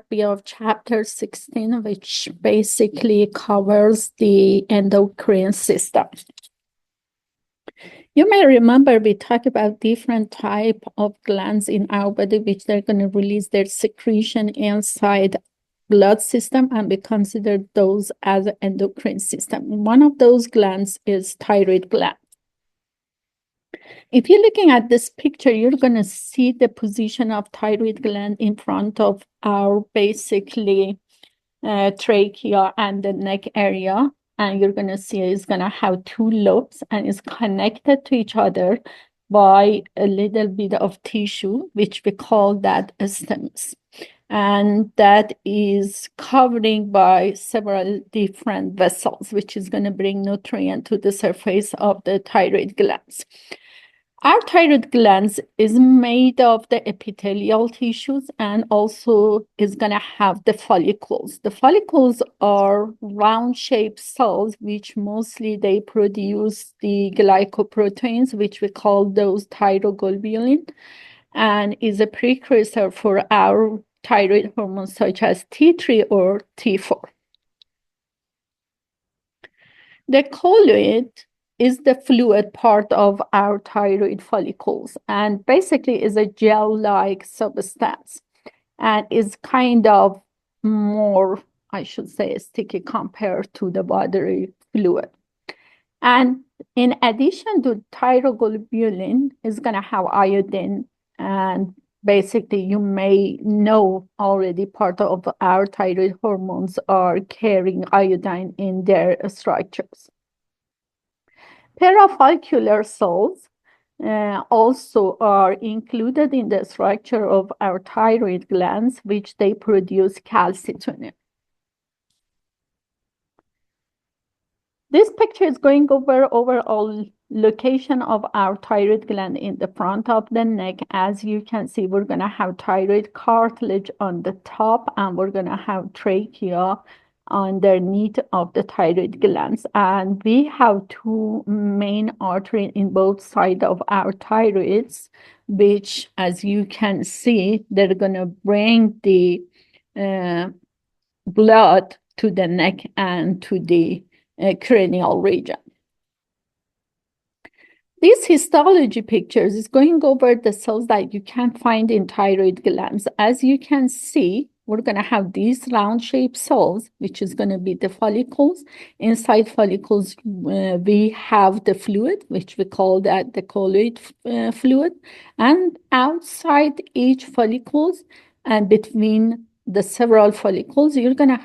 B of chapter 16, which basically covers the endocrine system. You may remember we talked about different type of glands in our body, which they're going to release their secretion inside blood system, and we consider those as endocrine system. One of those glands is thyroid gland. If you're looking at this picture, you're going to see the position of thyroid gland in front of our basically trachea and the neck area. And you're going to see it's going to have two lobes and it's connected to each other by a little bit of tissue, which we call that stems. And that is covering by several different vessels, which is going to bring nutrient to the surface of the thyroid glands. Our thyroid glands is made of the epithelial tissues and also is going to have the follicles. The follicles are round-shaped cells, which mostly they produce the glycoproteins, which we call those thyroglobulin, and is a precursor for our thyroid hormones such as T3 or T4. The colloid is the fluid part of our thyroid follicles and basically is a gel-like substance and is kind of more, I should say, sticky compared to the watery fluid. And in addition to thyroglobulin, is going to have iodine, and basically you may know already part of our thyroid hormones are carrying iodine in their structures. Parafollicular cells also are included in the structure of our thyroid glands, which they produce calcitonin. This picture is going over overall location of our thyroid gland in the front of the neck. As you can see, we're going to have thyroid cartilage on the top, and we're going to have trachea underneath of the thyroid glands. And we have two main arteries in both sides of our thyroids, which, as you can see, they're going to bring the blood to the neck and to the cranial region. These histology pictures is going over the cells that you can find in thyroid glands. As you can see, we're going to have these round-shaped cells, which is going to be the follicles. Inside follicles, we have the fluid, which we call that the colloid fluid. And outside each follicles and between the several follicles, you're going to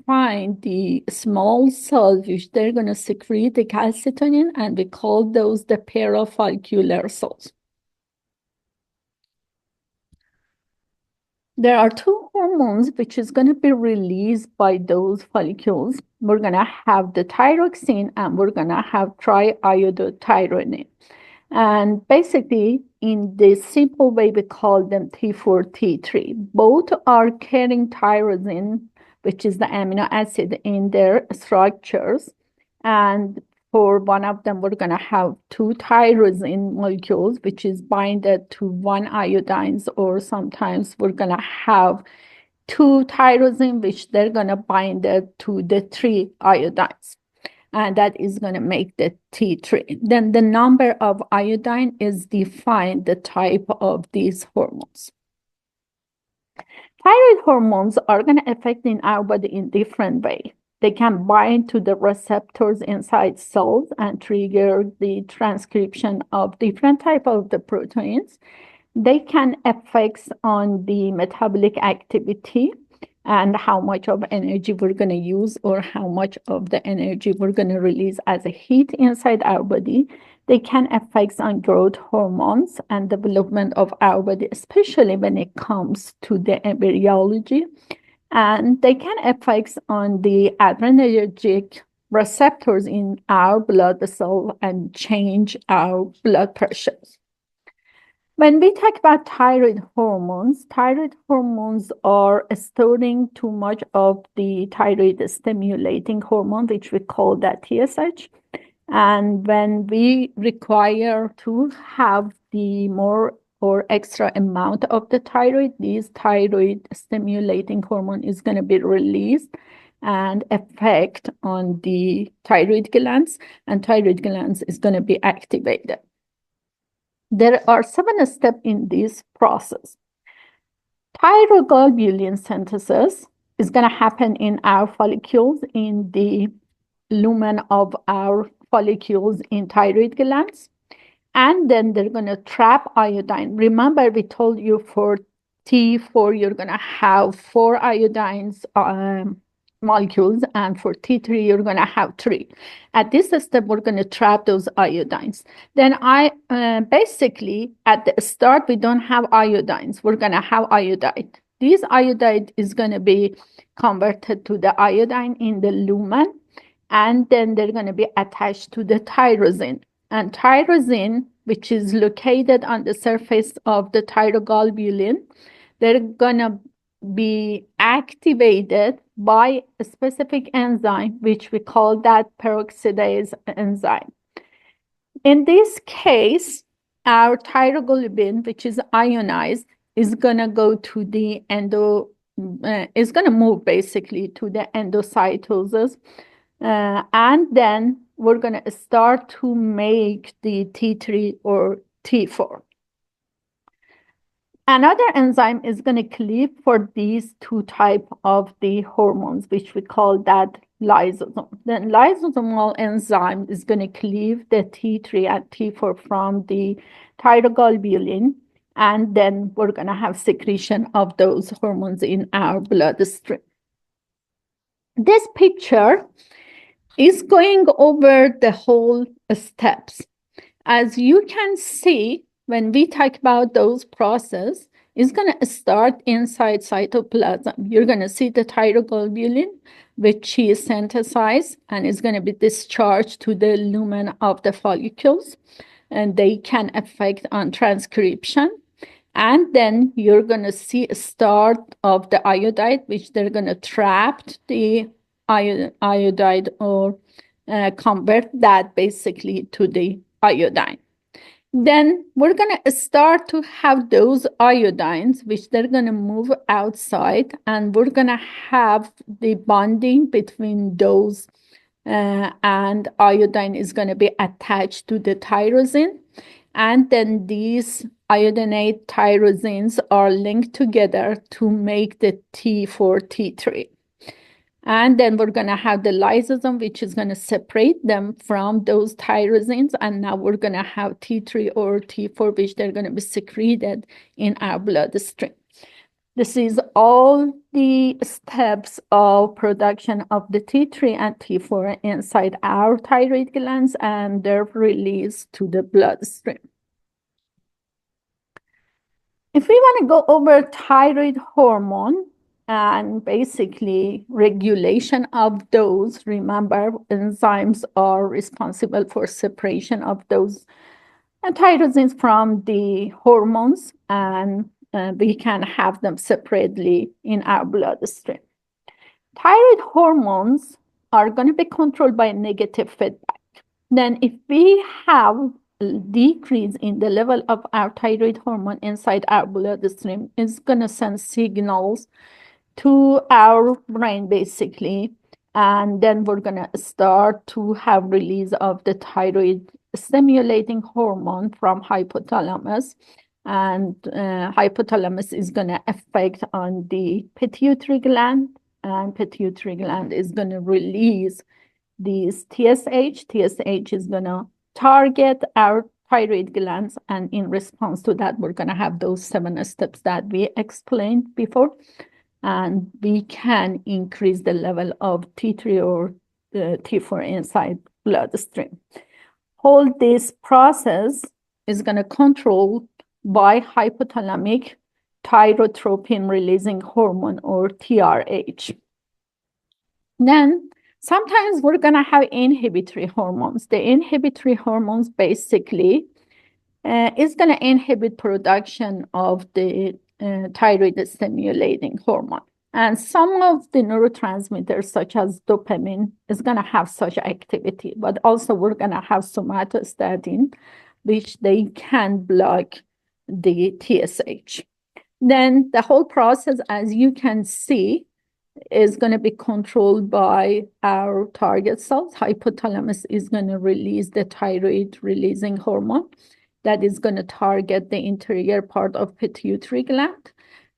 find the small cells, which they're going to secrete the calcitonin, and we call those the parafollicular cells. There are two hormones which is going to be released by those follicles. We're going to have the thyroxine and we're going to have triiodothyronine. And basically, in the simple way, we call them T4, T3. Both are carrying tyrosine, which is the amino acid in their structures. And for one of them, we're going to have two tyrosine molecules, which is binded to one iodines, or sometimes we're going to have two tyrosine, which they're going to bind it to the three iodines. And that is going to make the T3. Then the number of iodine is defined the type of these hormones. Thyroid hormones are going to affect in our body in different ways. They can bind to the receptors inside cells and trigger the transcription of different type of the proteins. They can affect on the metabolic activity and how much of energy we're going to use or how much of the energy we're going to release as a heat inside our body. They can affect on growth hormones and development of our body, especially when it comes to the embryology. And they can affect on the adrenergic receptors in our blood cell and change our blood pressures. When we talk about thyroid hormones are storing too much of the thyroid stimulating hormone, which we call that TSH. And when we require to have the more or extra amount of the thyroid, this thyroid stimulating hormone is going to be released and affect on the thyroid glands, and thyroid glands is going to be activated. There are 7 steps in this process. Thyroglobulin synthesis is going to happen in our follicles, in the lumen of our follicles in thyroid glands. And then they're going to trap iodine. Remember, we told you for T4, you're going to have 4 iodines molecules, and for T3, you're going to have 3. At this step, we're going to trap those iodines. Then basically, at the start, we don't have iodines. We're going to have iodide. This iodide is going to be converted to the iodine in the lumen, and then they're going to be attached to the tyrosine. And tyrosine, which is located on the surface of the thyroglobulin, they're going to be activated by a specific enzyme, which we call that peroxidase enzyme. In this case, our thyroglobulin, which is ionized, is going to go to the is going to move basically to the endocytosis. And then we're going to start to make the T3 or T4. Another enzyme is going to cleave for these 2 types of the hormones, which we call that lysosome. The lysosomal enzyme is going to cleave the T3 and T4 from the thyroglobulin, and then we're going to have secretion of those hormones in our bloodstream. This picture is going over the whole steps. As you can see, when we talk about those processes, it's going to start inside cytoplasm. You're going to see the thyroglobulin, which is synthesized and is going to be discharged to the lumen of the follicles, and they can affect on transcription. And then you're going to see a start of the iodide, which they're going to trap the iodide or convert that basically to the iodine. Then we're going to start to have those iodines, which they're going to move outside, and we're going to have the bonding between those, and iodine is going to be attached to the tyrosine. And then these iodinate tyrosines are linked together to make the T4, T3. And then we're going to have the lysosome, which is going to separate them from those tyrosines. And now we're going to have T3 or T4, which they're going to be secreted in our bloodstream. This is all the steps of production of the T3 and T4 inside our thyroid glands and their release to the bloodstream. If we want to go over thyroid hormone, and basically regulation of those, remember, enzymes are responsible for separation of those tyrosines from the hormones, and we can have them separately in our bloodstream. Thyroid hormones are going to be controlled by negative feedback. Then if we have a decrease in the level of our thyroid hormone inside our bloodstream, it's going to send signals to our brain basically, and then we're going to start to have release of the thyroid stimulating hormone from hypothalamus, and hypothalamus is going to affect on the pituitary gland, and pituitary gland is going to release these TSH. TSH is going to target our thyroid glands, and in response to that, we're going to have those 7 steps that we explained before. And we can increase the level of T3 or T4 inside bloodstream. All this process is going to control by hypothalamic thyrotropin releasing hormone or TRH. Then sometimes we're going to have inhibitory hormones. The inhibitory hormones basically is going to inhibit production of the thyroid stimulating hormone. And some of the neurotransmitters, such as dopamine, is going to have such activity, but also we're going to have somatostatin, which they can block the TSH. Then the whole process, as you can see, is going to be controlled by our target cells. Hypothalamus is going to release the thyroid releasing hormone that is going to target the interior part of pituitary gland.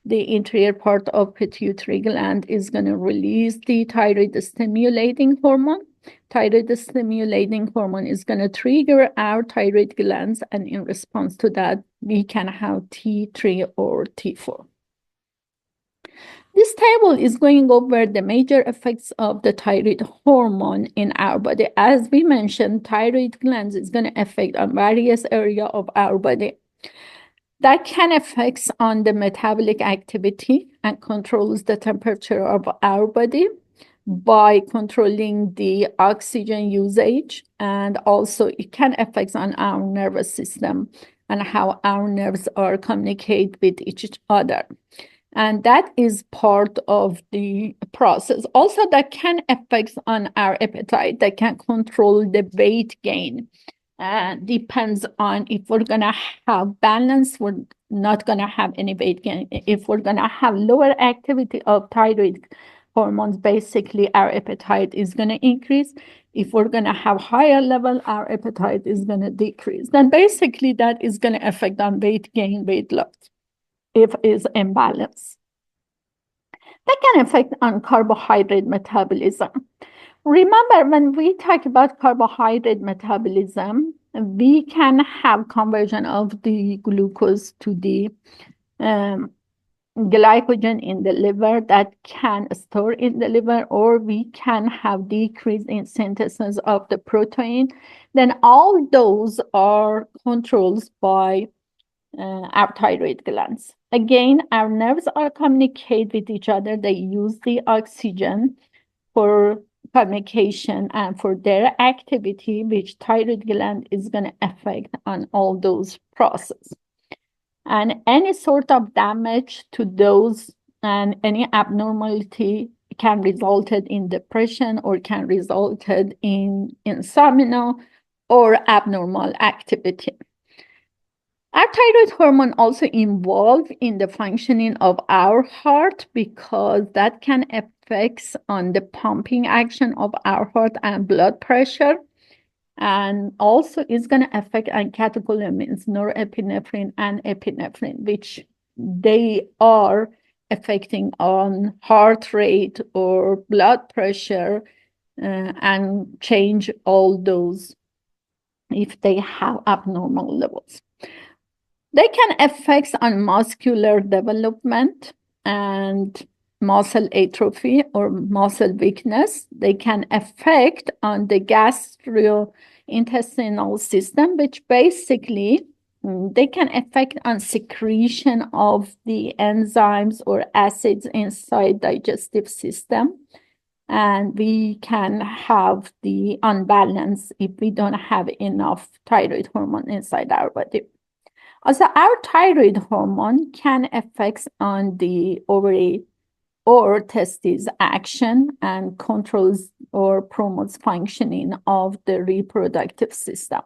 The interior part of pituitary gland is going to release the thyroid stimulating hormone. Thyroid stimulating hormone is going to trigger our thyroid glands, and in response to that, we can have T3 or T4. This table is going over the major effects of the thyroid hormone in our body. As we mentioned, thyroid glands is going to affect on various areas of our body. That can affect on the metabolic activity and controls the temperature of our body by controlling the oxygen usage, and also it can affect on our nervous system and how our nerves are communicate with each other. And that is part of the process. Also, that can affect on our appetite, that can control the weight gain. Depends on if we're going to have balance, we're not going to have any weight gain. If we're going to have lower activity of thyroid hormones, basically our appetite is going to increase. If we're going to have higher level, our appetite is going to decrease. Then basically that is going to affect on weight gain, weight loss, if is imbalance. That can affect on carbohydrate metabolism. Remember, when we talk about carbohydrate metabolism, we can have conversion of the glucose to the glycogen in the liver that can store in the liver, or we can have decrease in synthesis of the protein. Then all those are controlled by our thyroid glands. Again, our nerves are communicate with each other. They use the oxygen for communication and for their activity, which thyroid gland is going to affect on all those processes. And any sort of damage to those and any abnormality can result in depression or can result in insomnia or abnormal activity. Our thyroid hormone also involved in the functioning of our heart, because that can affect on the pumping action of our heart and blood pressure, and also is going to affect on catecholamines, norepinephrine and epinephrine, which they are affecting on heart rate or blood pressure, and change all those if they have abnormal levels. They can affect on muscular development and muscle atrophy or muscle weakness. They can affect on the gastrointestinal system, which basically they can affect on secretion of the enzymes or acids inside digestive system. And we can have the unbalance if we don't have enough thyroid hormone inside our body. Also, our thyroid hormone can affect on the ovary or testes action and controls or promotes functioning of the reproductive system.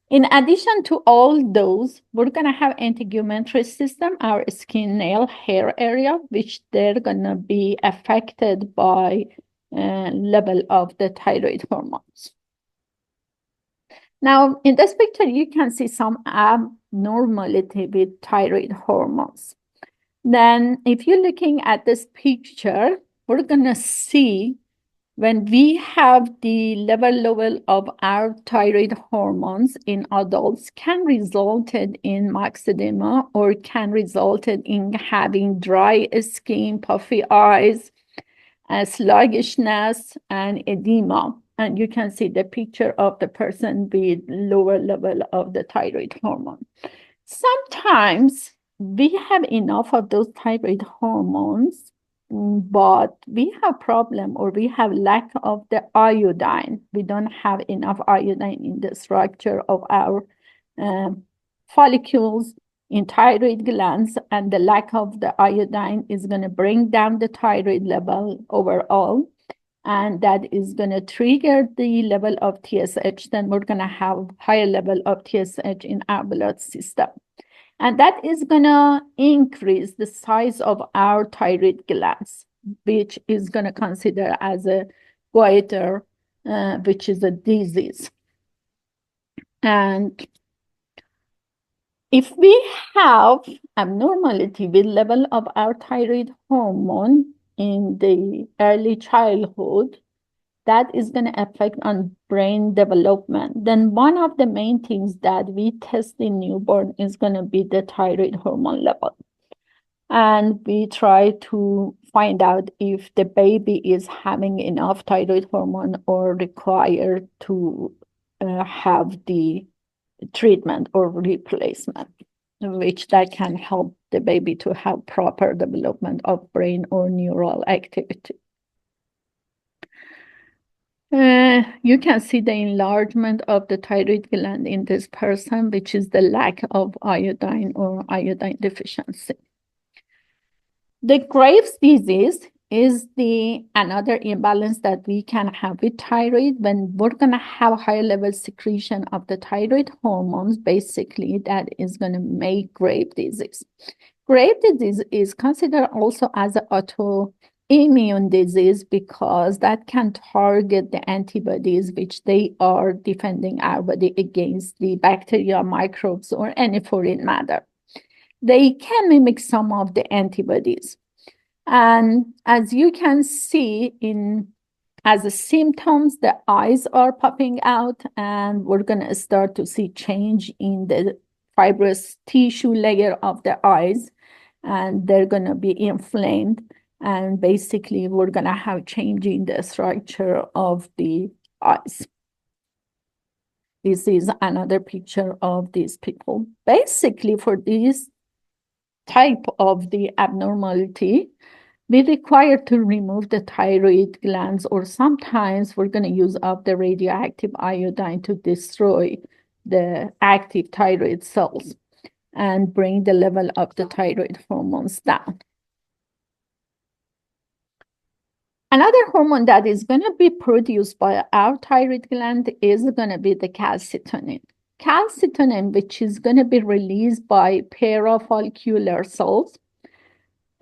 In addition to all those, we're going to have integumentary system, our skin, nail, hair area, which they're going to be affected by level of the thyroid hormones. Now, in this picture, you can see some abnormality with thyroid hormones. Then, if you're looking at this picture, we're going to see when we have the level of our thyroid hormones in adults can result in myxedema or can result in having dry skin, puffy eyes, sluggishness, and edema. And you can see the picture of the person with lower level of the thyroid hormone. Sometimes we have enough of those thyroid hormones, but we have problem or we have lack of the iodine. We don't have enough iodine in the structure of our follicles in thyroid glands, and the lack of the iodine is going to bring down the thyroid level overall, and that is going to trigger the level of TSH. Then we're going to have higher level of TSH in our blood system. And that is going to increase the size of our thyroid glands, which is going to consider as a goiter, which is a disease. And if we have abnormality with level of our thyroid hormone in the early childhood, that is going to affect on brain development. Then one of the main things that we test in newborn is going to be the thyroid hormone level. And we try to find out if the baby is having enough thyroid hormone or required to have the treatment or replacement, which that can help the baby to have proper development of brain or neural activity. You can see the enlargement of the thyroid gland in this person, which is the lack of iodine or iodine deficiency. The Graves' disease is the another imbalance that we can have with thyroid when we're going to have higher level secretion of the thyroid hormones. Basically, that is going to make Graves' disease. Graves' disease is considered also as an autoimmune disease because that can target the antibodies which they are defending our body against the bacteria, microbes, or any foreign matter. They can mimic some of the antibodies. And as you can see as the symptoms, the eyes are popping out, and we're going to start to see change in the fibrous tissue layer of the eyes, and they're going to be inflamed. And basically, we're going to have change in the structure of the eyes. This is another picture of these people. Basically, for this type of the abnormality, we require to remove the thyroid glands, or sometimes we're going to use up the radioactive iodine to destroy the active thyroid cells and bring the level of the thyroid hormones down. Another hormone that is going to be produced by our thyroid gland is going to be the calcitonin. Calcitonin, which is going to be released by parafollicular cells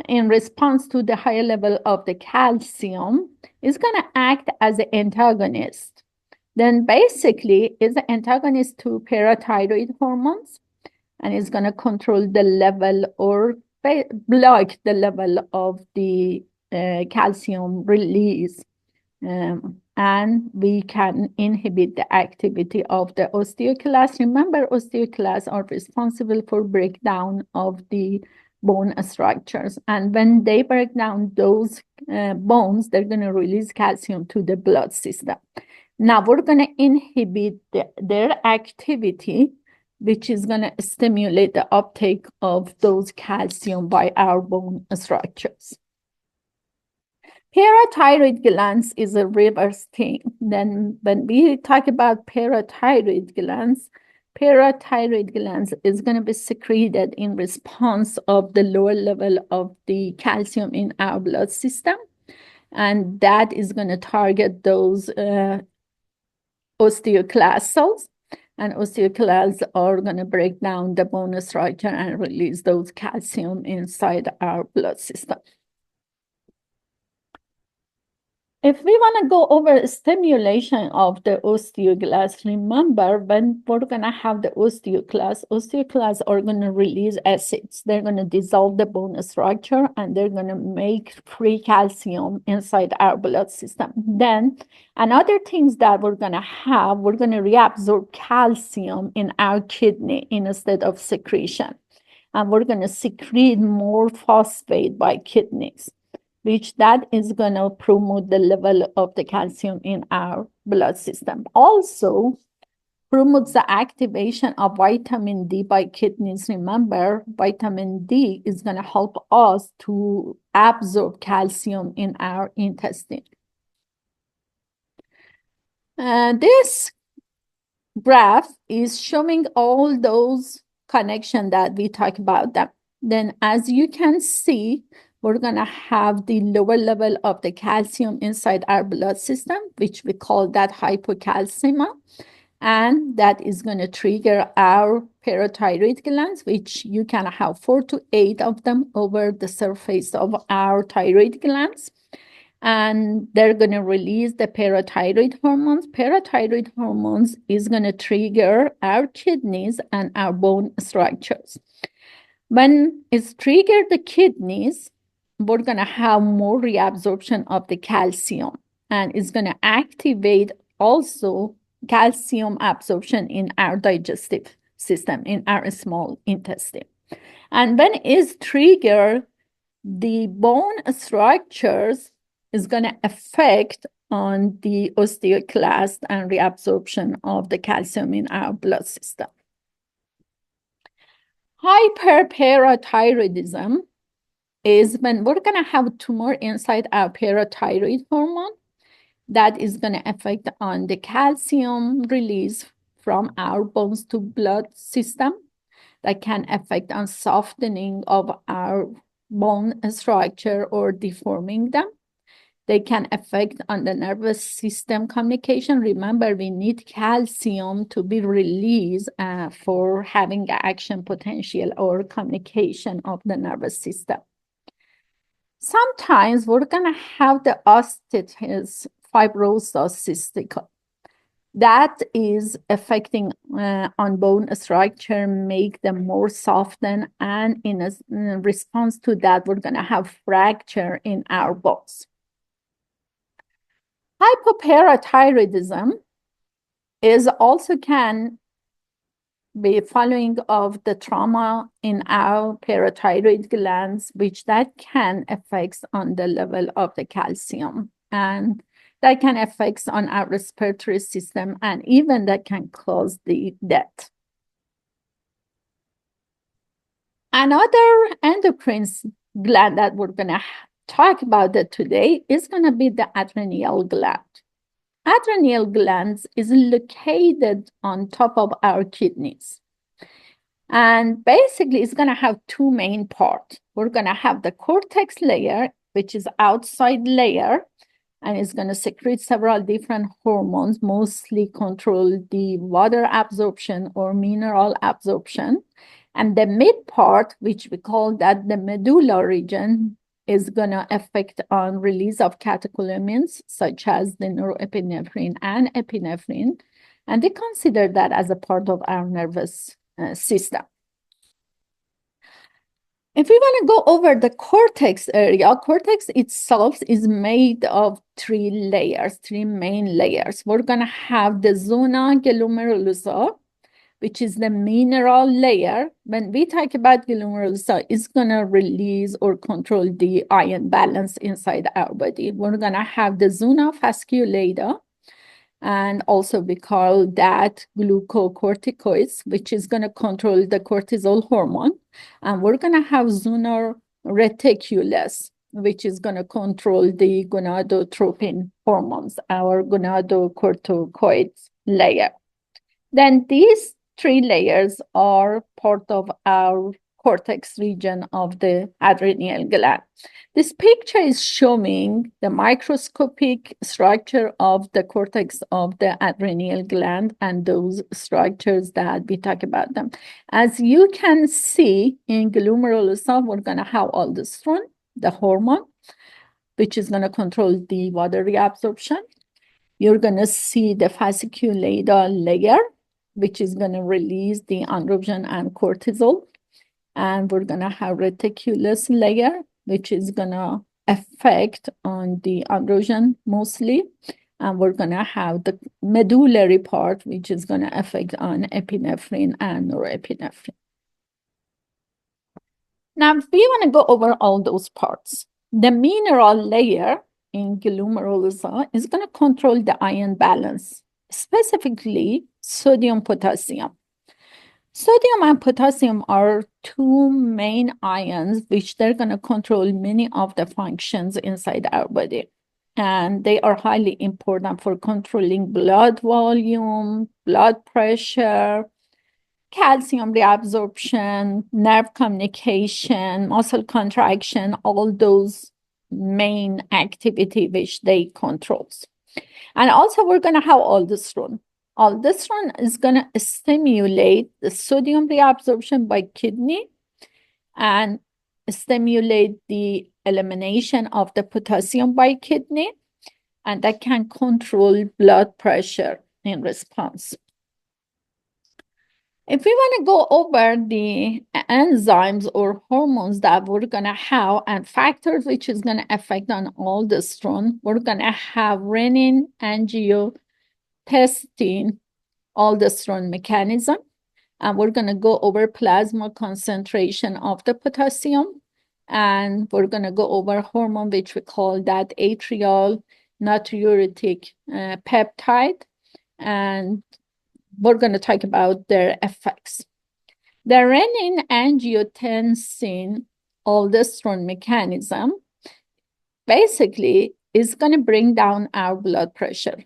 in response to the higher level of the calcium, is going to act as an antagonist. Then basically is an antagonist to parathyroid hormones, and is going to control the level or block the level of the calcium release. And we can inhibit the activity of the osteoclasts. Remember, osteoclasts are responsible for breakdown of the bone structures. And when they break down those bones, they're going to release calcium to the blood system. Now we're going to inhibit their activity, which is going to stimulate the uptake of those calcium by our bone structures. Parathyroid glands is a reverse thing. Then when we talk about parathyroid glands is going to be secreted in response of the lower level of the calcium in our blood system. And that is going to target those osteoclast cells. And osteoclasts are going to break down the bone structure and release those calcium inside our blood system. If we want to go over stimulation of the osteoclasts, remember when we're going to have the osteoclasts are going to release acids. They're going to dissolve the bone structure, and they're going to make free calcium inside our blood system. Then another things that we're going to reabsorb calcium in our kidney instead of secretion. And we're going to secrete more phosphate by kidneys, which that is going to promote the level of the calcium in our blood system. Also promotes the activation of vitamin D by kidneys. Remember, vitamin D is going to help us to absorb calcium in our intestine. This graph is showing all those connections that we talk about them. Then as you can see, we're going to have the lower level of the calcium inside our blood system, which we call that hypocalcemia. And that is going to trigger our parathyroid glands, which you can have 4 to 8 of them over the surface of our thyroid glands. And they're going to release the parathyroid hormones. Parathyroid hormones is going to trigger our kidneys and our bone structures. When it's triggered the kidneys, we're going to have more reabsorption of the calcium, and it's going to activate also calcium absorption in our digestive system, in our small intestine. And when it's triggered, the bone structures is going to affect on the osteoclast and reabsorption of the calcium in our blood system. Hyperparathyroidism is when we're going to have tumor inside our parathyroid hormone that is going to affect on the calcium release from our bones to blood system, that can affect on softening of our bone structure or deforming them. They can affect on the nervous system communication. Remember, we need calcium to be released for having action potential or communication of the nervous system. Sometimes we're going to have the osteotis fibrosus cystica. That is affecting on bone structure, make them more softened, and in response to that, we're going to have fracture in our bones. Hypoparathyroidism is also can be following of the trauma in our parathyroid glands, which that can affect on the level of the calcium, and that can affect on our respiratory system, and even that can cause the death. Another endocrine gland that we're going to talk about that today is going to be the adrenal gland. Adrenal glands is located on top of our kidneys. And basically, it's going to have two main parts. We're going to have the cortex layer, which is outside layer, and it's going to secrete several different hormones, mostly control the water absorption or mineral absorption. And the mid part, which we call that the medulla region, is going to affect on release of catecholamines, such as the norepinephrine and epinephrine. And they consider that as a part of our nervous system. If we want to go over the cortex area, cortex itself is made of three layers, three main layers. We're going to have the zona glomerulosa, which is the mineral layer. When we talk about glomerulosa, it's going to release or control the ion balance inside our body. We're going to have the zona fasciculata, and also we call that glucocorticoids, which is going to control the cortisol hormone. And we're going to have zona reticulus, which is going to control the gonadotropin hormones, our gonadocorticoid layer. Then these three layers are part of our cortex region of the adrenal gland. This picture is showing the microscopic structure of the cortex of the adrenal gland and those structures that we talk about them. As you can see in glomerulosa, we're going to have aldosterone, the hormone, which is going to control the water reabsorption. You're going to see the fasciculata layer, which is going to release the androgen and cortisol. And we're going to have reticulus layer, which is going to affect on the androgen mostly. And we're going to have the medullary part, which is going to affect on epinephrine and norepinephrine. Now, if we want to go over all those parts, the mineral layer in glomerulosa is going to control the ion balance, specifically sodium, potassium. Sodium and potassium are two main ions, which they're going to control many of the functions inside our body. And they are highly important for controlling blood volume, blood pressure, calcium reabsorption, nerve communication, muscle contraction, all those main activity which they controls. And also we're going to have aldosterone. Aldosterone is going to stimulate the sodium reabsorption by kidney and stimulate the elimination of the potassium by kidney, and that can control blood pressure in response. If we want to go over the enzymes or hormones that we're going to have and factors which is going to affect on aldosterone, we're going to have renin, angiotensin, aldosterone mechanism, and we're going to go over plasma concentration of the potassium, and we're going to go over hormone which we call that atrial natriuretic peptide, and we're going to talk about their effects. The renin angiotensin aldosterone mechanism basically is going to bring down our blood pressure.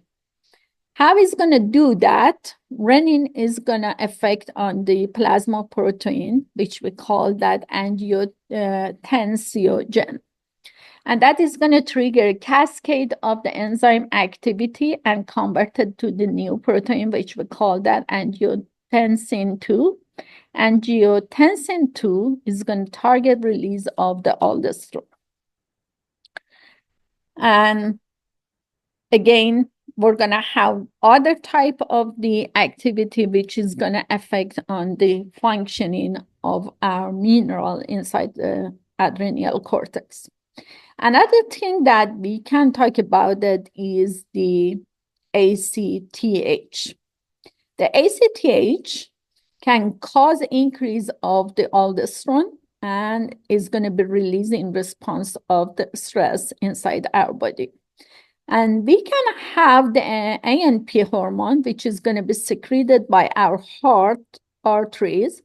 How is going to do that? Renin is going to affect on the plasma protein, which we call that angiotensiogen. And that is going to trigger a cascade of the enzyme activity and convert it to the new protein, which we call that angiotensin 2. Angiotensin 2 is going to target release of the aldosterone. And again, we're going to have other type of the activity which is going to affect on the functioning of our mineral inside the adrenal cortex. Another thing that we can talk about that is the ACTH. The ACTH can cause increase of the aldosterone and is going to be released in response of the stress inside our body. And we can have the ANP hormone, which is going to be secreted by our heart arteries,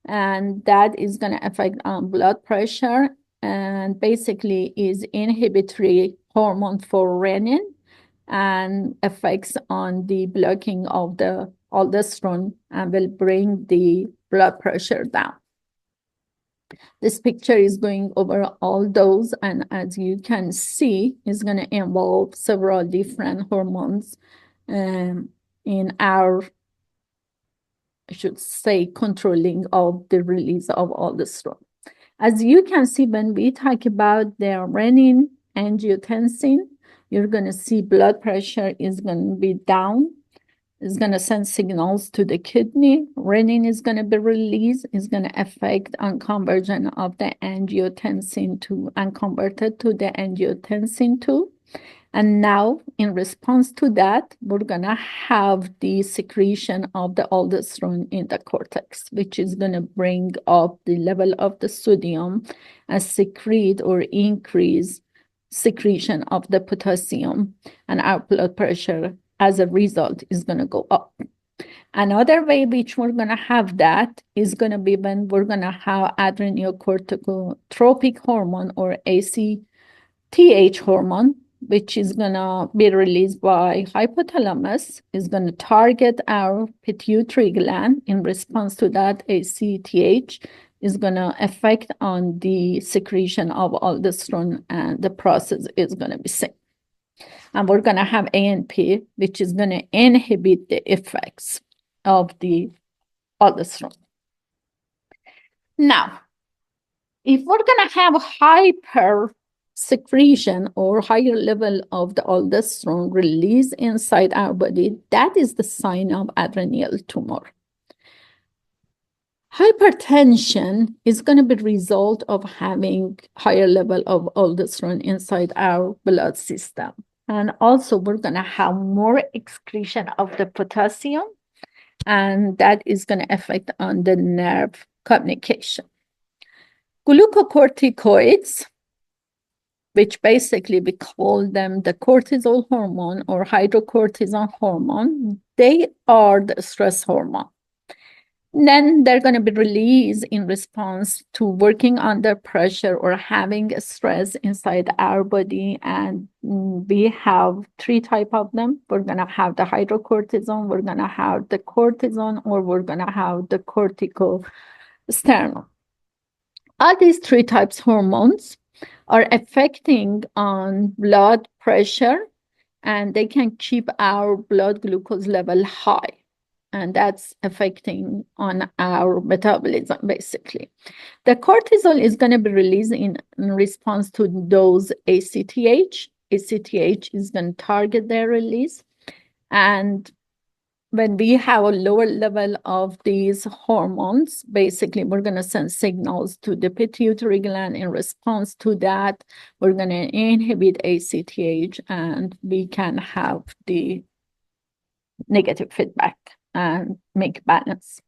and that is going to affect on blood pressure and basically is inhibitory hormone for renin and affects on the blocking of the aldosterone and will bring the blood pressure down. This picture is going over all those, and as you can see, is going to involve several different hormones in our, I should say, controlling of the release of aldosterone. As you can see, when we talk about the renin angiotensin, you're going to see blood pressure is going to be down. It's going to send signals to the kidney. Renin is going to be released. It's going to affect on conversion of the angiotensin 2 and converted to the angiotensin 2. And now, in response to that, we're going to have the secretion of the aldosterone in the cortex, which is going to bring up the level of the sodium and secrete or increase secretion of the potassium, and our blood pressure as a result is going to go up. Another way which we're going to have that is going to be when we're going to have adrenocorticotropic hormone or ACTH hormone, which is going to be released by hypothalamus, is going to target our pituitary gland. In response to that, ACTH is going to affect on the secretion of aldosterone, and the process is going to be same. And we're going to have ANP, which is going to inhibit the effects of the aldosterone. Now, if we're going to have hyper secretion or higher level of the aldosterone release inside our body, that is the sign of adrenal tumor. Hypertension is going to be the result of having higher level of aldosterone inside our blood system. And also we're going to have more excretion of the potassium, and that is going to affect on the nerve communication. Glucocorticoids, which basically we call them the cortisol hormone or hydrocortisone hormone, they are the stress hormone. Then they're going to be released in response to working under pressure or having a stress inside our body. And we have three types of them. We're going to have the hydrocortisone, we're going to have the cortisone, or we're going to have the corticosterone. All these three types of hormones are affecting on blood pressure and they can keep our blood glucose level high. And that's affecting on our metabolism, basically. The cortisol is going to be released in response to those ACTH. ACTH is going to target their release. And when we have a lower level of these hormones, basically, we're going to send signals to the pituitary gland. In response to that, we're going to inhibit ACTH, and we can have the negative feedback and make balance.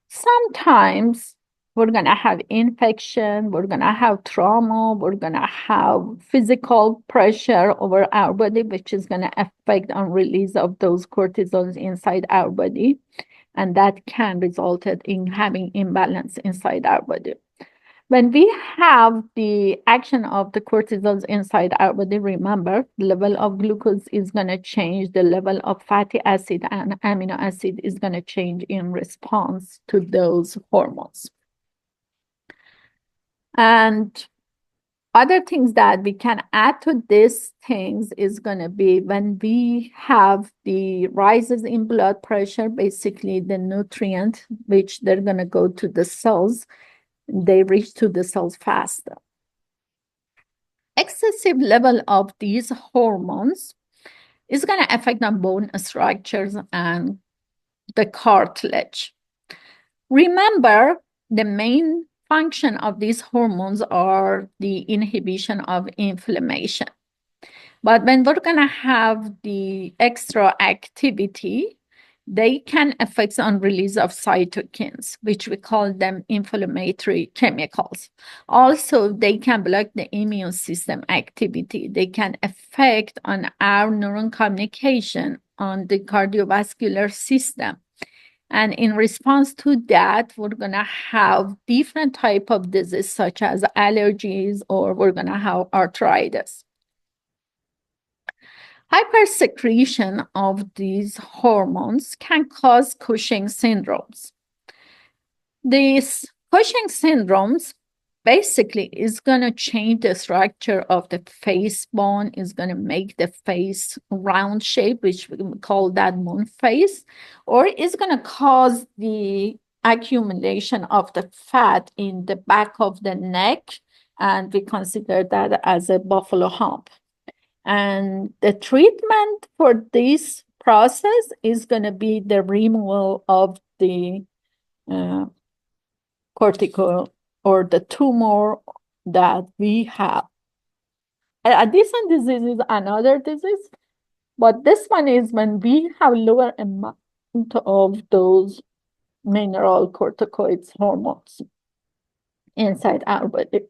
Sometimes we're going to have infection, we're going to have trauma, we're going to have physical pressure over our body, which is going to affect on release of those cortisols inside our body. And that can result in having imbalance inside our body. When we have the action of the cortisols inside our body, remember, the level of glucose is going to change, the level of fatty acid and amino acid is going to change in response to those hormones. And other things that we can add to these things is going to be when we have the rises in blood pressure, basically the nutrient, which they're going to go to the cells, they reach to the cells faster. Excessive level of these hormones is going to affect on bone structures and the cartilage. Remember, the main function of these hormones are the inhibition of inflammation. But when we're going to have the extra activity, they can affect on release of cytokines, which we call them inflammatory chemicals. Also, they can block the immune system activity. They can affect on our neuron communication, on the cardiovascular system. And in response to that, we're going to have different type of disease, such as allergies, or we're going to have arthritis. Hypersecretion of these hormones can cause Cushing syndromes. These Cushing syndromes basically is going to change the structure of the face bone, is going to make the face round shape, which we call that moon face, or is going to cause the accumulation of the fat in the back of the neck, and we consider that as a buffalo hump. And the treatment for this process is going to be the removal of the cortical or the tumor that we have. Addison disease is another disease, but this one is when we have lower amount of those mineral corticoids hormones inside our body.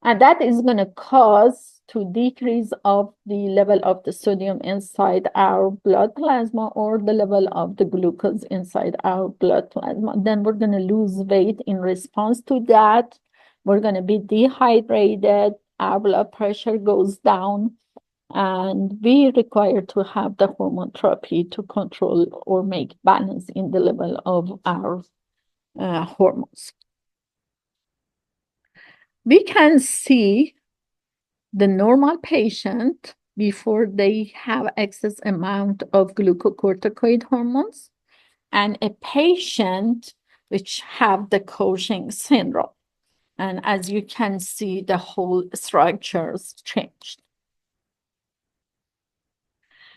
And that is going to cause to decrease of the level of the sodium inside our blood plasma, or the level of the glucose inside our blood plasma. Then we're going to lose weight in response to that. We're going to be dehydrated. Our blood pressure goes down, and we require to have the hormone therapy to control or make balance in the level of our hormones. We can see the normal patient before they have excess amount of glucocorticoid hormones, and a patient which have the Cushing syndrome. And as you can see, the whole structures changed.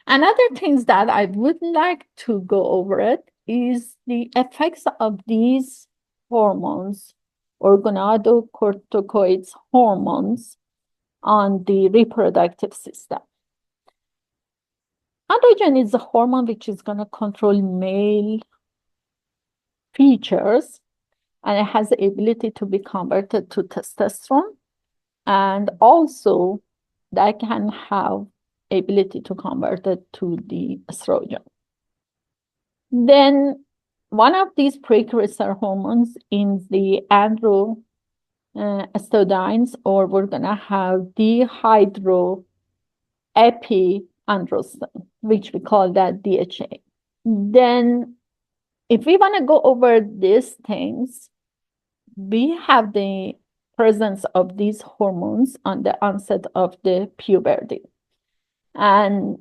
Another things that I would like to go over it is the effects of these hormones, or gonadocorticoids hormones, on the reproductive system. Androgen is a hormone which is going to control male features, and it has the ability to be converted to testosterone, and also that can have ability to convert it to the estrogen. Then one of these precursor hormones in the androstenedines, or we're going to have dihydroepiandrosterone, which we call that DHA. Then if we want to go over these things, we have the presence of these hormones on the onset of the puberty. And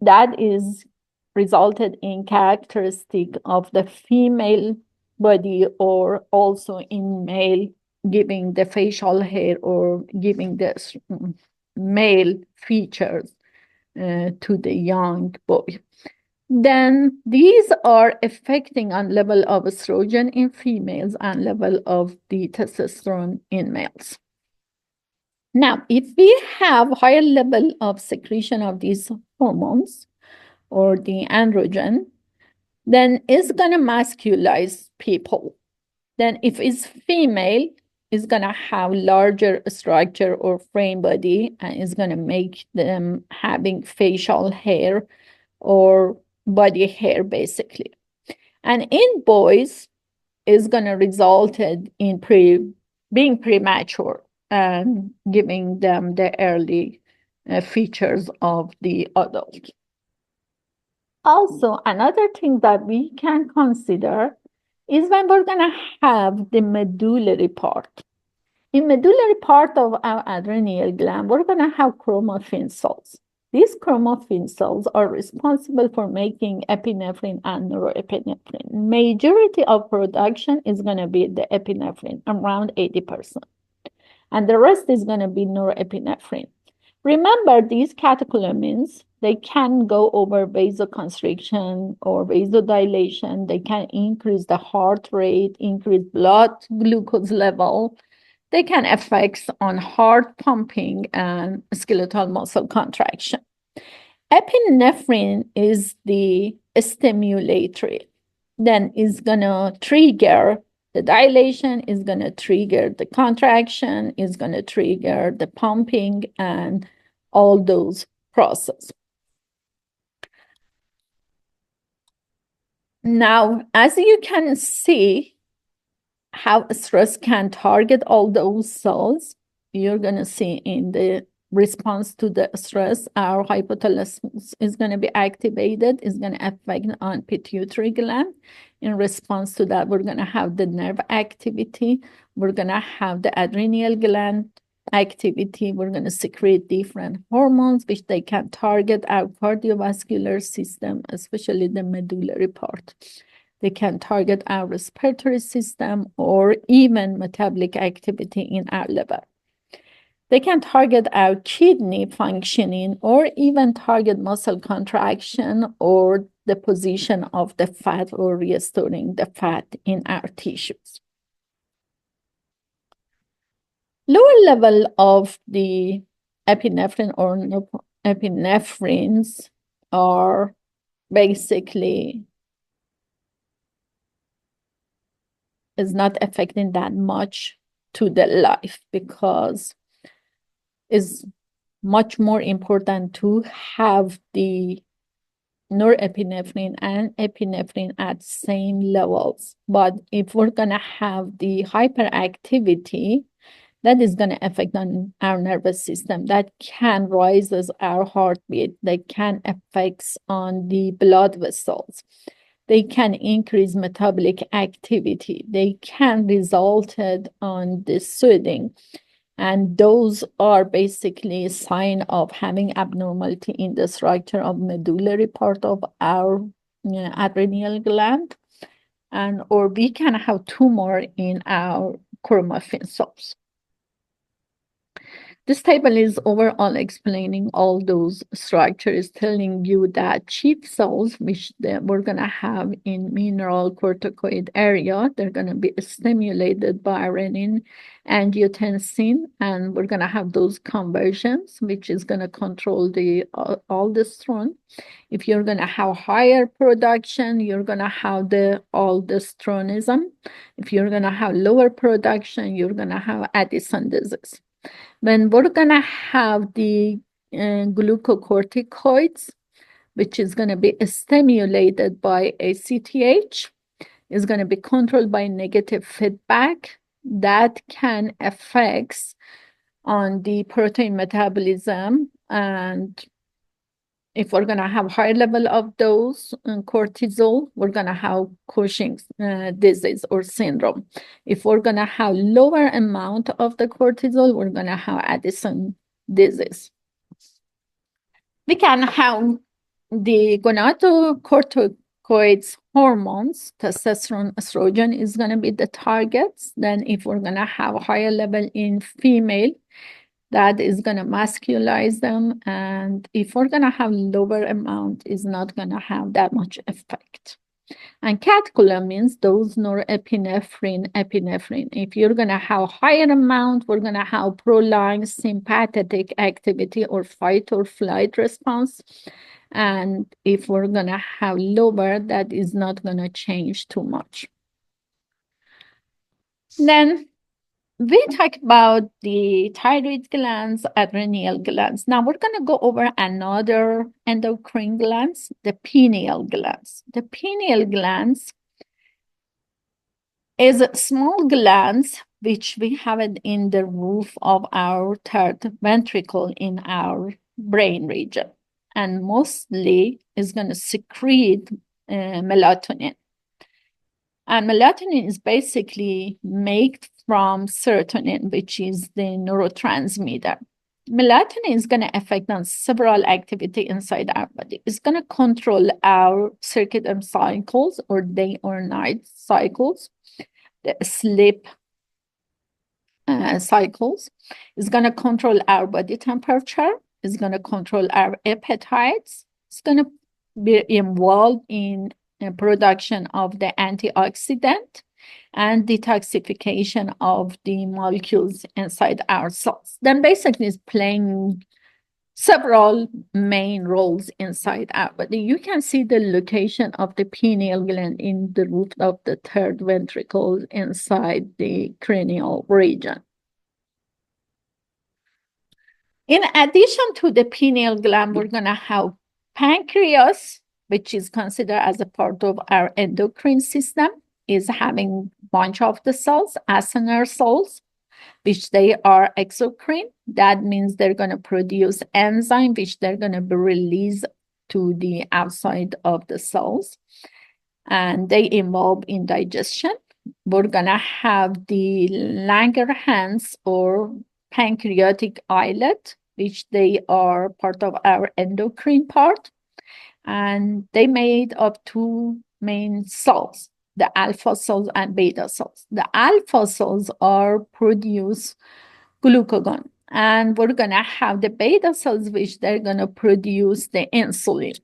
that is resulted in characteristic of the female body or also in male, giving the facial hair or giving the male features to the young boy. Then these are affecting on level of estrogen in females and level of the testosterone in males. Now, if we have higher level of secretion of these hormones or the androgen, then it's going to masculize people. Then if it's female, it's going to have larger structure or frame body and it's going to make them having facial hair or body hair basically. And in boys, is going to result in being premature and giving them the early features of the adult. Also, another thing that we can consider is when we're going to have the medullary part. In medullary part of our adrenal gland, we're going to have chromaffin cells. These chromaffin cells are responsible for making epinephrine and norepinephrine. Majority of production is going to be the epinephrine, around 80%. And the rest is going to be norepinephrine. Remember, these catecholamines, they can go over vasoconstriction or vasodilation. They can increase the heart rate, increase blood glucose level. They can affect on heart pumping and skeletal muscle contraction. Epinephrine is the stimulatory. Then is going to trigger the dilation, is going to trigger the contraction, is going to trigger the pumping and all those processes. Now, as you can see, how stress can target all those cells, you're going to see in the response to the stress, our hypothalamus is going to be activated, is going to affect on pituitary gland. In response to that, we're going to have the nerve activity. We're going to have the adrenal gland activity. We're going to secrete different hormones, which they can target our cardiovascular system, especially the medullary part. They can target our respiratory system or even metabolic activity in our liver. They can target our kidney functioning or even target muscle contraction or the position of the fat or restoring the fat in our tissues. Lower level of the epinephrine or epinephrines are basically is not affecting that much to the life because it's much more important to have the norepinephrine and epinephrine at same levels. But if we're going to have the hyperactivity, that is going to affect on our nervous system. That can raises our heartbeat. They can affect on the blood vessels. They can increase metabolic activity. They can result on the soothing. And those are basically a sign of having abnormality in the structure of medullary part of our adrenal gland. And or we can have tumor in our chromaffin cells. This table is overall explaining all those structures, telling you that chief cells, which we're going to have in mineral corticoid area, they're going to be stimulated by renin, angiotensin, and we're going to have those conversions, which is going to control the aldosterone. If you're going to have higher production, you're going to have the aldosteronism. If you're going to have lower production, you're going to have Addison disease. When we're going to have the glucocorticoids, which is going to be stimulated by ACTH, is going to be controlled by negative feedback that can affect on the protein metabolism. And if we're going to have higher level of those cortisol, we're going to have Cushing's disease or syndrome. If we're going to have lower amount of the cortisol, we're going to have Addison disease. We can have the gonadocorticoids hormones, testosterone, estrogen, is going to be the targets. Then if we're going to have a higher level in female, that is going to masculize them. And if we're going to have lower amount, is not going to have that much effect. And catecholamines, those norepinephrine, epinephrine. If you're going to have higher amount, we're going to have prolonged sympathetic activity or fight or flight response. And if we're going to have lower, that is not going to change too much. Then we talked about the thyroid glands, adrenal glands. Now we're going to go over another endocrine glands, the pineal glands. The pineal glands is small glands which we have it in the roof of our third ventricle in our brain region, and mostly is going to secrete melatonin. And melatonin is basically made from serotonin, which is the neurotransmitter. Melatonin is going to affect on several activity inside our body. It's going to control our circadian cycles or day or night cycles, the sleep cycles. It's going to control our body temperature. It's going to control our appetites. It's going to be involved in production of the antioxidant and detoxification of the molecules inside our cells. Then basically it's playing several main roles inside our body. You can see the location of the pineal gland in the roof of the third ventricle inside the cranial region. In addition to the pineal gland, we're going to have pancreas, which is considered as a part of our endocrine system, is having a bunch of the cells, acinar cells, which they are exocrine. That means they're going to produce enzyme, which they're going to be released to the outside of the cells. And they involve in digestion. We're going to have the Langerhans or pancreatic islet, which they are part of our endocrine part. And they made of two main cells, the alpha cells and beta cells. The alpha cells are produce glucagon, and we're going to have the beta cells, which they're going to produce the insulin.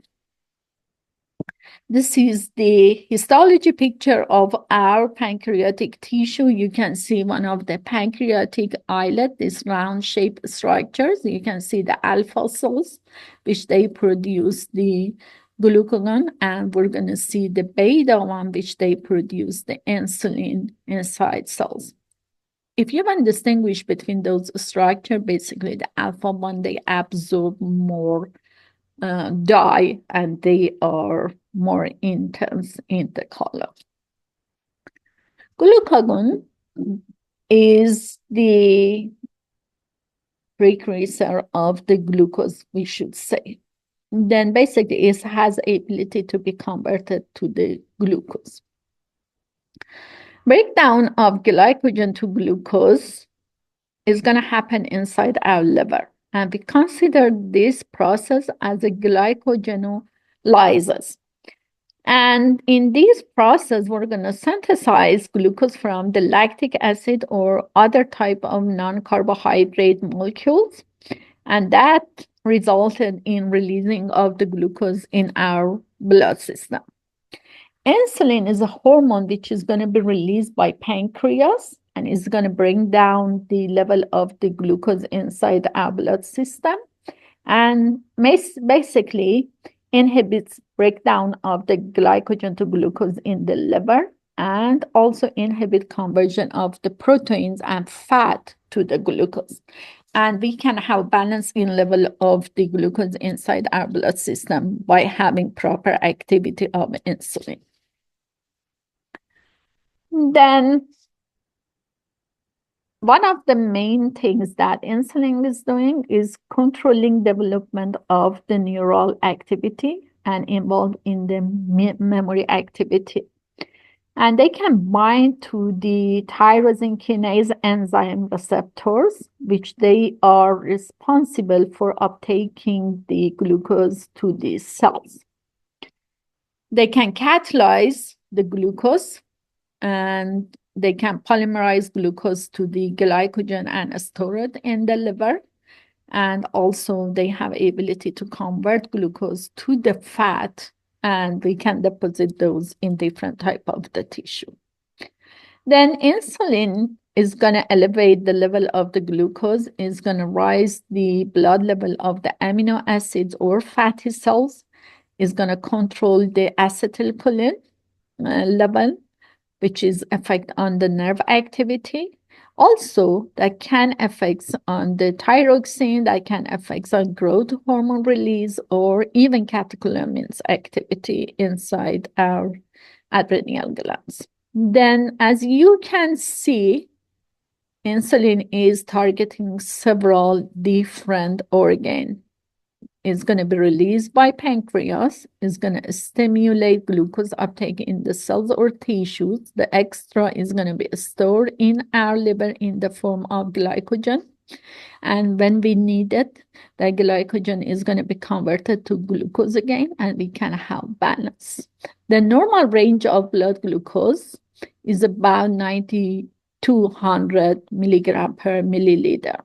This is the histology picture of our pancreatic tissue. You can see one of the pancreatic islet, these round-shaped structures. You can see the alpha cells, which they produce the glucagon, and we're going to see the beta one, which they produce the insulin inside cells. If you want to distinguish between those structures, basically the alpha one, they absorb more dye and they are more intense in the color. Glucagon is the precursor of the glucose, we should say. Then basically it has the ability to be converted to the glucose. Breakdown of glycogen to glucose is going to happen inside our liver. And we consider this process as a glycogenolysis. And in this process, we're going to synthesize glucose from the lactic acid or other type of non-carbohydrate molecules. And that resulted in releasing of the glucose in our blood system. Insulin is a hormone which is going to be released by pancreas and is going to bring down the level of the glucose inside our blood system and basically inhibits breakdown of the glycogen to glucose in the liver and also inhibit conversion of the proteins and fat to the glucose. And we can have balance in level of the glucose inside our blood system by having proper activity of insulin. Then one of the main things that insulin is doing is controlling development of the neural activity and involved in the memory activity. And they can bind to the tyrosine kinase enzyme receptors, which they are responsible for uptaking the glucose to these cells. They can catalyze the glucose, and they can polymerize glucose to the glycogen and store it in the liver. And also they have ability to convert glucose to the fat, and we can deposit those in different type of the tissue. Then insulin is going to elevate the level of the glucose, is going to rise the blood level of the amino acids or fatty cells, is going to control the acetylcholine level, which is effect on the nerve activity. Also, that can affect on the thyroxine, that can affect on growth hormone release, or even catecholamines activity inside our adrenal glands. Then, as you can see, insulin is targeting several different organs. It's going to be released by pancreas. It's going to stimulate glucose uptake in the cells or tissues. The extra is going to be stored in our liver in the form of glycogen. And when we need it, the glycogen is going to be converted to glucose again, and we can have balance. The normal range of blood glucose is about 9,200 milligram per milliliter.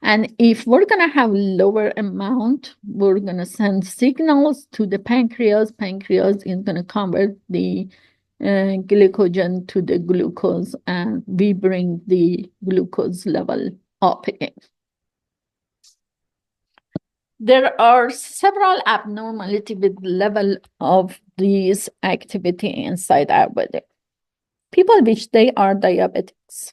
And if we're going to have lower amount, we're going to send signals to the pancreas. Pancreas is going to convert the glycogen to the glucose, and we bring the glucose level up again. There are several abnormalities with level of this activity inside our body. People which they are diabetics.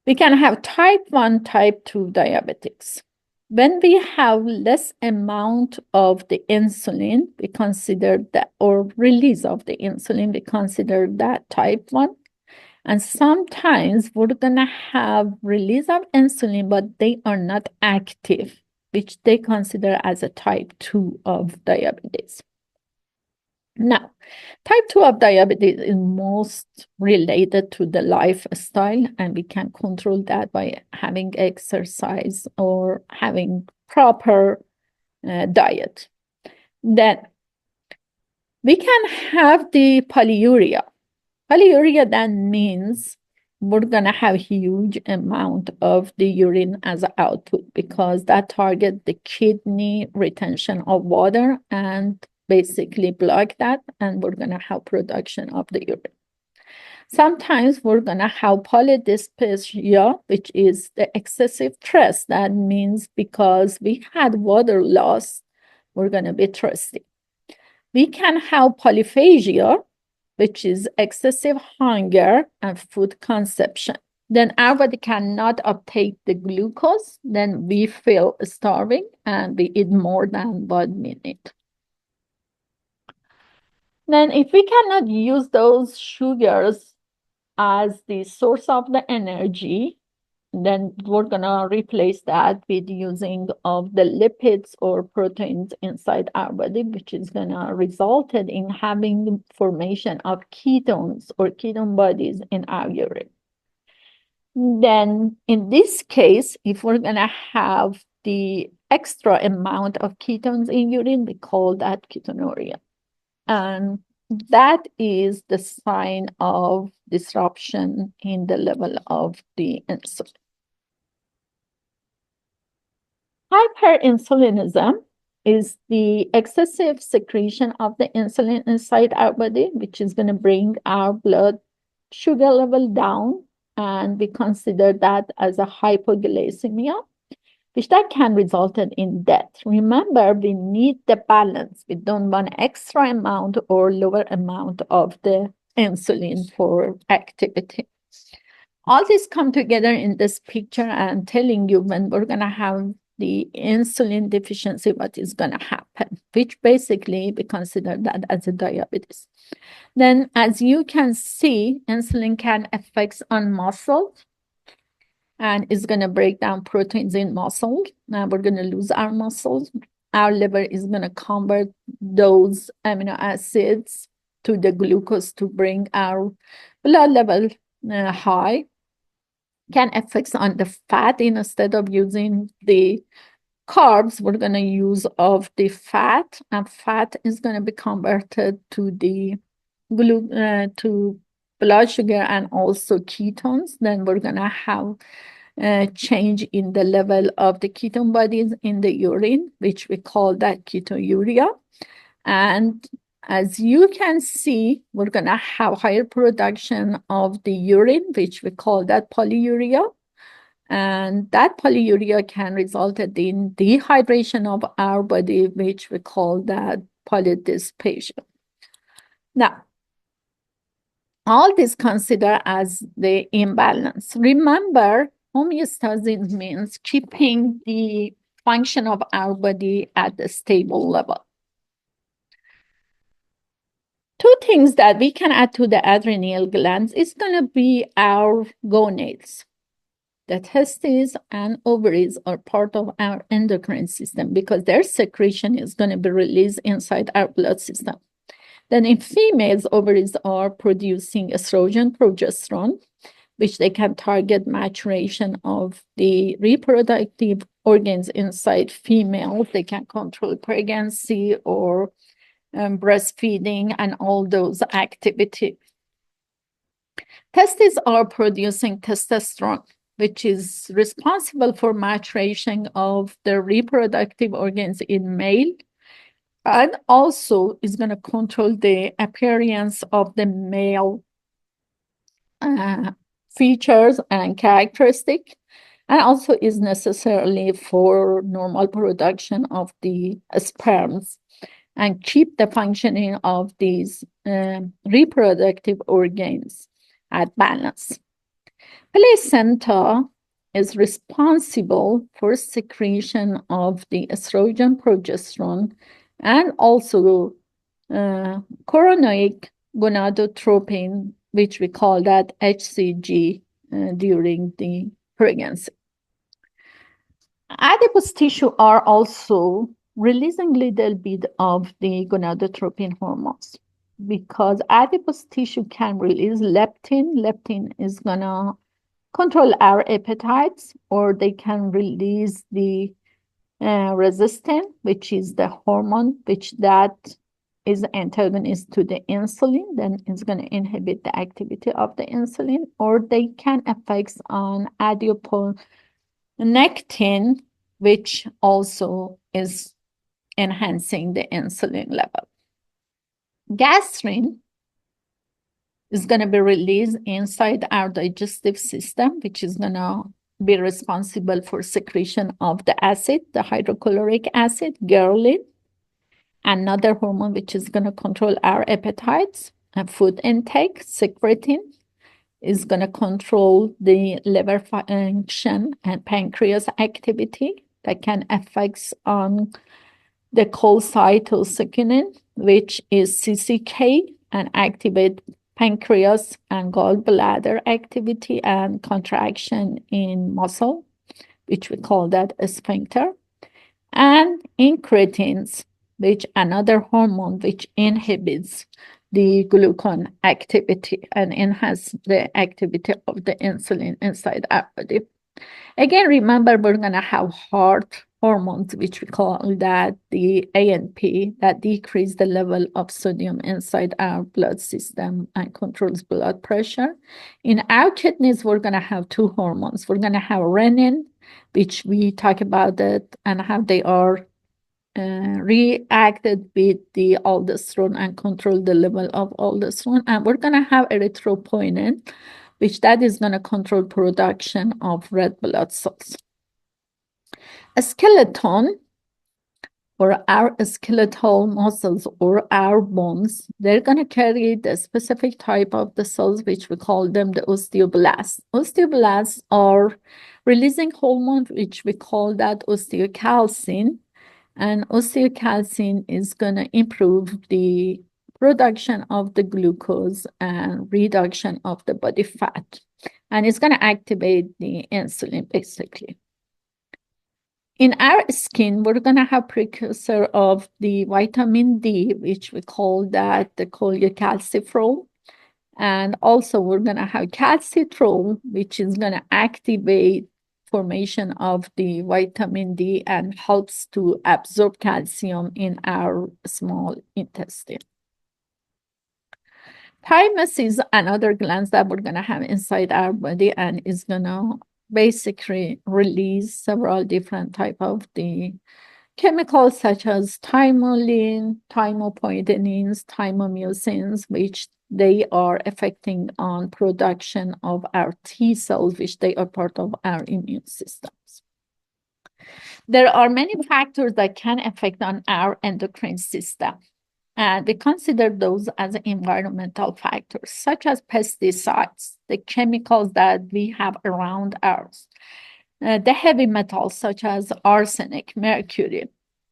We can have type 1, type 2 diabetics. When we have less amount of the insulin, we consider that, or release of the insulin, we consider that type 1. And sometimes we're going to have release of insulin, but they are not active, which they consider as a type 2 of diabetes. Now, type 2 of diabetes is most related to the lifestyle, and we can control that by having exercise or having proper diet. Then we can have the polyuria. Polyuria then means we're going to have huge amount of the urine as output, because that target the kidney retention of water and basically block that, and we're going to have production of the urine. Sometimes we're going to have polydysplasia, which is the excessive thirst. That means because we had water loss, we're going to be thirsty. We can have polyphagia, which is excessive hunger and food consumption. Then our body cannot uptake the glucose, then we feel starving and we eat more than what we need. Then if we cannot use those sugars as the source of the energy, then we're going to replace that with using of the lipids or proteins inside our body, which is going to result in having the formation of ketones or ketone bodies in our urine. Then in this case, if we're going to have the extra amount of ketones in urine, we call that ketonuria. And that is the sign of disruption in the level of the insulin. Hyperinsulinism is the excessive secretion of the insulin inside our body, which is going to bring our blood sugar level down, and we consider that as a hypoglycemia, which that can result in death. Remember, we need the balance. We don't want extra amount or lower amount of the insulin for activity. All this come together in this picture and telling you when we're going to have the insulin deficiency, what is going to happen, which basically we consider that as a diabetes. Then, as you can see, insulin can affect on muscle, and it's going to break down proteins in muscle. Now we're going to lose our muscles. Our liver is going to convert those amino acids to the glucose to bring our blood level high, can affect on the fat. Instead of using the carbs, we're going to use of the fat, and fat is going to be converted to the to blood sugar and also ketones. Then we're going to have a change in the level of the ketone bodies in the urine, which we call that ketonuria. And as you can see, we're going to have higher production of the urine, which we call that polyuria. And that polyuria can result in dehydration of our body, which we call that polydysplasia. Now, all this considered as the imbalance. Remember, homeostasis means keeping the function of our body at a stable level. Two things that we can add to the adrenal glands is going to be our gonads. The testes and ovaries are part of our endocrine system because their secretion is going to be released inside our blood system. Then in females, ovaries are producing estrogen, progesterone, which they can target maturation of the reproductive organs inside females. They can control pregnancy or breastfeeding and all those activities. Testes are producing testosterone, which is responsible for maturation of the reproductive organs in male, and also is going to control the appearance of the male features and characteristics, and also is necessarily for normal production of the sperms and keep the functioning of these reproductive organs at balance. Placenta is responsible for secretion of the estrogen, progesterone, and also chorionic gonadotropin, which we call that HCG during the pregnancy. Adipose tissue are also releasing little bit of the gonadotropin hormones because adipose tissue can release leptin. Leptin is gonna control our appetites, or they can release the resistin, which is the hormone which that is antagonist to the insulin, then it's going to inhibit the activity of the insulin, or they can affect on adiponectin, which also is enhancing the insulin level. Gastrin is going to be released inside our digestive system, which is going to be responsible for secretion of the acid, the hydrochloric acid, ghrelin, another hormone which is going to control our appetites and food intake. Secretin is going to control the liver function and pancreas activity that can affect on the cholecystokinin, which is CCK, and activate pancreas and gallbladder activity and contraction in muscle, which we call that a sphincter. And incretins, which another hormone which inhibits the glucagon activity and enhance the activity of the insulin inside our body. Again, remember, we're going to have heart hormones, which we call that the ANP, that decrease the level of sodium inside our blood system and controls blood pressure. In our kidneys, we're going to have two hormones. We're going to have renin, which we talk about it and how they are reacted with the aldosterone and control the level of aldosterone. And we're going to have erythropoietin, which that is going to control production of red blood cells. A skeleton, or our skeletal muscles or our bones, they're going to carry the specific type of the cells, which we call them the osteoblasts. Osteoblasts are releasing hormone, which we call that osteocalcin. And osteocalcin is going to improve the production of the glucose and reduction of the body fat. And it's going to activate the insulin, basically. In our skin, we're going to have precursor of the vitamin D, which we call that the cholecalciferol. And also we're going to have calcitrol, which is going to activate formation of the vitamin D and helps to absorb calcium in our small intestine. Thymus is another gland that we're going to have inside our body and is going to basically release several different type of the chemicals such as thymolene, thymopoietinins, thymomucins, which they are affecting on production of our T cells, which they are part of our immune systems. There are many factors that can affect on our endocrine system. And we consider those as environmental factors, such as pesticides, the chemicals that we have around us, the heavy metals such as arsenic, mercury,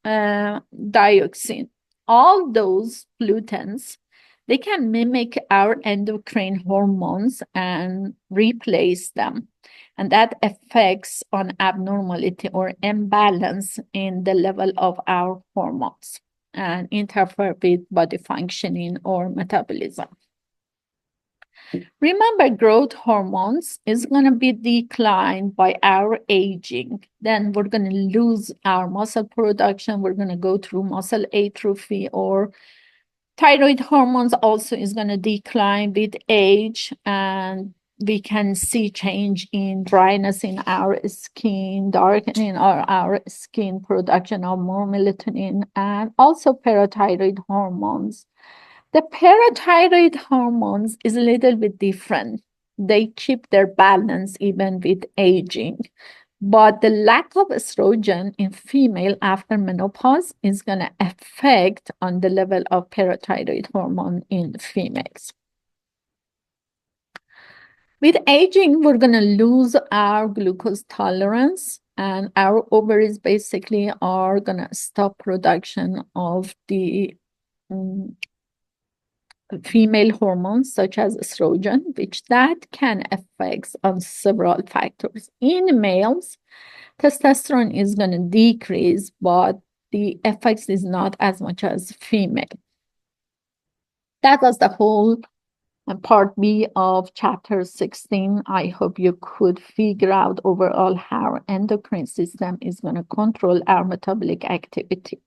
dioxin. All those pollutants, they can mimic our endocrine hormones and replace them. And that affects on abnormality or imbalance in the level of our hormones and interfere with body functioning or metabolism. Remember, growth hormones is going to be declined by our aging. Then we're going to lose our muscle production. We're going to go through muscle atrophy, or thyroid hormones also is going to decline with age, and we can see change in dryness in our skin, darkening our skin, production of more melatonin, and also parathyroid hormones. The parathyroid hormones is a little bit different. They keep their balance even with aging. But the lack of estrogen in female after menopause is going to affect on the level of parathyroid hormone in females. With aging, we're going to lose our glucose tolerance, and our ovaries basically are going to stop production of the female hormones such as estrogen, which that can affect on several factors. In males, testosterone is going to decrease, but the effects is not as much as female. That was the whole part B of chapter 16. I hope you could figure out overall how our endocrine system is going to control our metabolic activity.